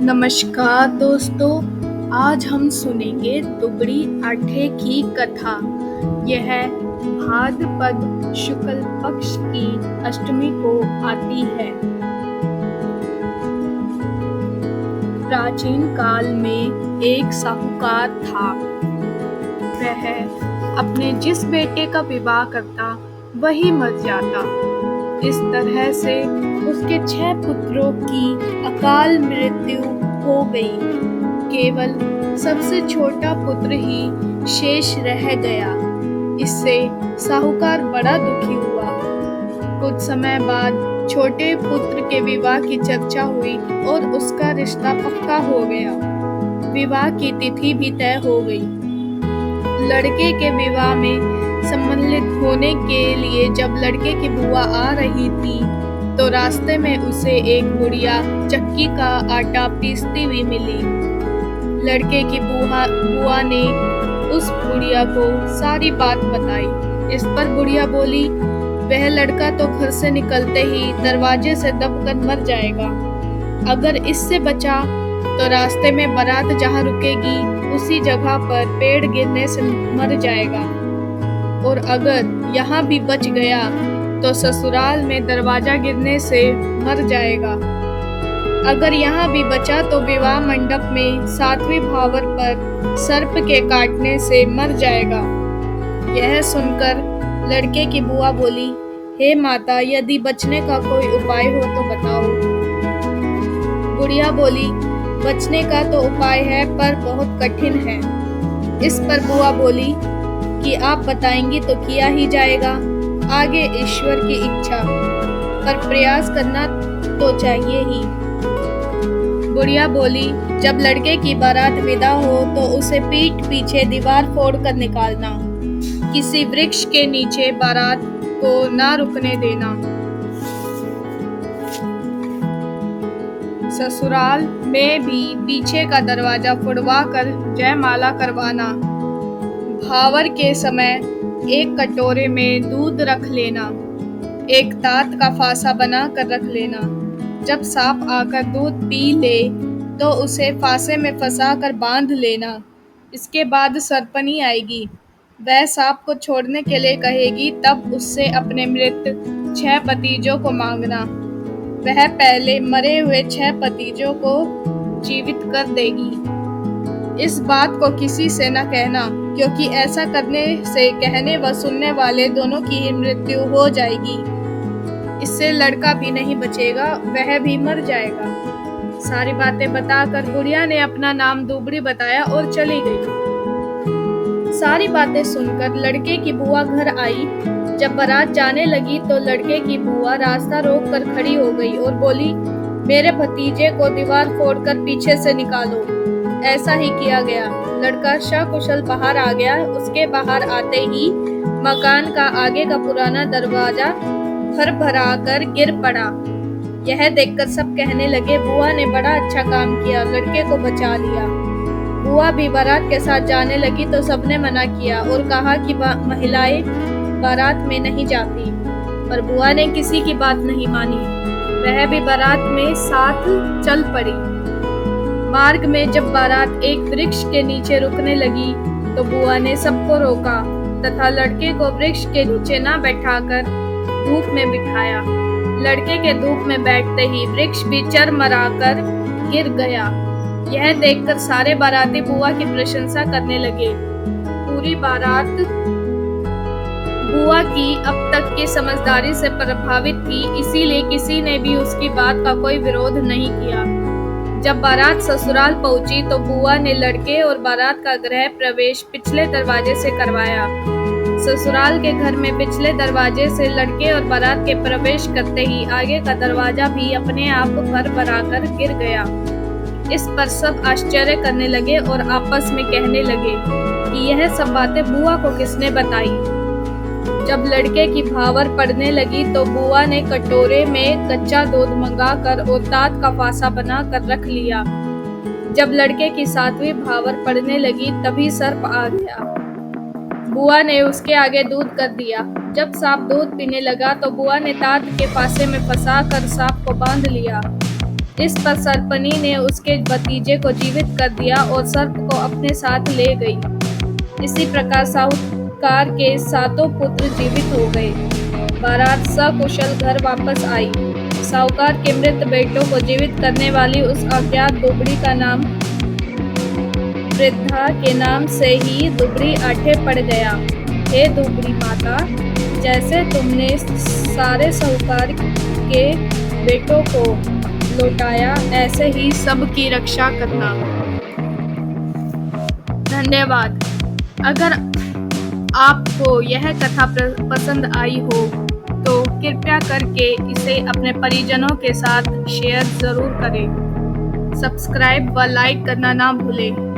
नमस्कार दोस्तों, आज हम सुनेंगे दुबड़ी आठे की कथा। यह भाद्रपद शुक्ल पक्ष की अष्टमी को आती है। प्राचीन काल में एक साहूकार था। वह अपने जिस बेटे का विवाह करता वही मर जाता। इस तरह से उसके 6 पुत्रों की अकाल मृत्यु हो गई। केवल सबसे छोटा पुत्र ही शेष रह गया। इससे साहूकार बड़ा दुखी हुआ। कुछ समय बाद छोटे पुत्र के विवाह की चर्चा हुई और उसका रिश्ता पक्का हो गया। विवाह की तिथि भी तय हो गई। लड़के के विवाह में सम्मिलित होने के लिए जब लड़के की बुआ आ रही थी तो रास्ते में उसे एक बुढ़िया चक्की का आटा पीसती हुई मिली। लड़के की बुआ ने उस बुढ़िया को सारी बात बताई। इस पर बुढ़िया बोली, वह लड़का तो घर से निकलते ही दरवाजे से दबकर मर जाएगा। अगर इससे बचा तो रास्ते में बारात जहाँ रुकेगी उसी जगह पर पेड़ गिरने से मर जाएगा, और अगर यहाँ भी बच गया तो ससुराल में दरवाजा गिरने से मर जाएगा। अगर यहाँ भी बचा तो विवाह मंडप में 7वीं भावर पर सर्प के काटने से मर जाएगा। यह सुनकर लड़के की बुआ बोली, हे माता, यदि बचने का कोई उपाय हो तो बताओ। बुढ़िया बोली, बचने का तो उपाय है पर बहुत कठिन है। इस पर बुआ बोली कि आप बताएंगी तो किया ही जाएगा, आगे ईश्वर की इच्छा, पर प्रयास करना तो चाहिए ही। बुढ़िया बोली, जब लड़के की बारात विदा हो तो उसे पीठ पीछे दीवार फोड़ कर निकालना। किसी वृक्ष के नीचे बारात को ना रुकने देना। ससुराल में भी पीछे का दरवाजा फुड़वा कर जयमाला करवाना। भावर के समय एक कटोरे में दूध रख लेना। एक तात का फासा बना कर रख लेना। जब सांप आकर दूध पी ले तो उसे फासे में फंसा कर बांध लेना। इसके बाद सरपनी आएगी, वह सांप को छोड़ने के लिए कहेगी, तब उससे अपने मृत 6 भतीजों को मांगना। वह पहले मरे हुए 6 भतीजों को जीवित कर देगी। इस बात को किसी से न कहना, क्योंकि ऐसा करने से कहने व सुनने वाले दोनों की ही मृत्यु हो जाएगी। इससे लड़का भी नहीं बचेगा, वह भी मर जाएगा। सारी बातें बताकर बुढ़िया ने अपना नाम दुबड़ी बताया और चली गई। सारी बातें सुनकर लड़के की बुआ घर आई। जब बारात जाने लगी तो लड़के की बुआ रास्ता रोक कर खड़ी हो गई और बोली, मेरे भतीजे को दीवार फोड़कर पीछे से निकालो। ऐसा ही किया गया। लड़का सकुशल बाहर आ गया। उसके बाहर आते ही मकान का आगे का पुराना दरवाजा भर-भरा कर गिर पड़ा। यह देखकर सब कहने लगे, बुआ ने बड़ा अच्छा काम किया, लड़के को बचा लिया। बुआ भी बारात के साथ जाने लगी तो सबने मना किया और कहा कि महिलाएं बारात में नहीं जाती, पर बुआ ने किसी की बात नहीं मानी। वह भी बारात में साथ चल पड़ी। मार्ग में जब बारात एक वृक्ष के नीचे रुकने लगी तो बुआ ने सबको रोका तथा लड़के को वृक्ष के नीचे न बैठाकर धूप में बिठाया। लड़के के धूप में बैठते ही वृक्ष भी चरमराकर गिर गया। यह देखकर सारे बाराती बुआ की प्रशंसा करने लगे। पूरी बारात बुआ की अब तक की समझदारी से प्रभावित थी, इसीलिए किसी ने भी उसकी बात का कोई विरोध नहीं किया। जब बारात ससुराल पहुंची तो बुआ ने लड़के और बारात का गृह प्रवेश पिछले दरवाजे से करवाया। ससुराल के घर में पिछले दरवाजे से लड़के और बारात के प्रवेश करते ही आगे का दरवाजा भी अपने आप भर-भराकर गिर गया। इस पर सब आश्चर्य करने लगे और आपस में कहने लगे कि यह सब बातें बुआ को किसने बताई। जब लड़के की भावर पड़ने लगी तो बुआ ने कटोरे में कच्चा दूध मंगाकर और तात का फासा बना कर रख लिया। जब लड़के की 7वीं भावर पड़ने लगी तभी सर्प आ गया। बुआ ने उसके आगे दूध कर दिया। जब सांप दूध पीने लगा तो बुआ ने तात के फासे में फंसा कर सांप को बांध लिया। इस पर सर्पनी ने उसके भतीजे को जीवित कर दिया और सर्प को अपने साथ ले गई। इसी प्रकार साहूकार के सातों पुत्र जीवित हो गए। बारात सकुशल घर वापस आई। साहूकार के मृत बेटों को जीवित करने वाली उस अज्ञात दुबड़ी का नाम वृद्धा के नाम से ही दुबड़ी आठे पड़ गया। हे दुबड़ी माता, जैसे तुमने सारे साहूकार के बेटों को लौटाया, ऐसे ही सबकी रक्षा करना। धन्यवाद। अगर आपको यह कथा पसंद आई हो तो कृपया करके इसे अपने परिजनों के साथ शेयर जरूर करें। सब्सक्राइब व लाइक करना ना भूलें।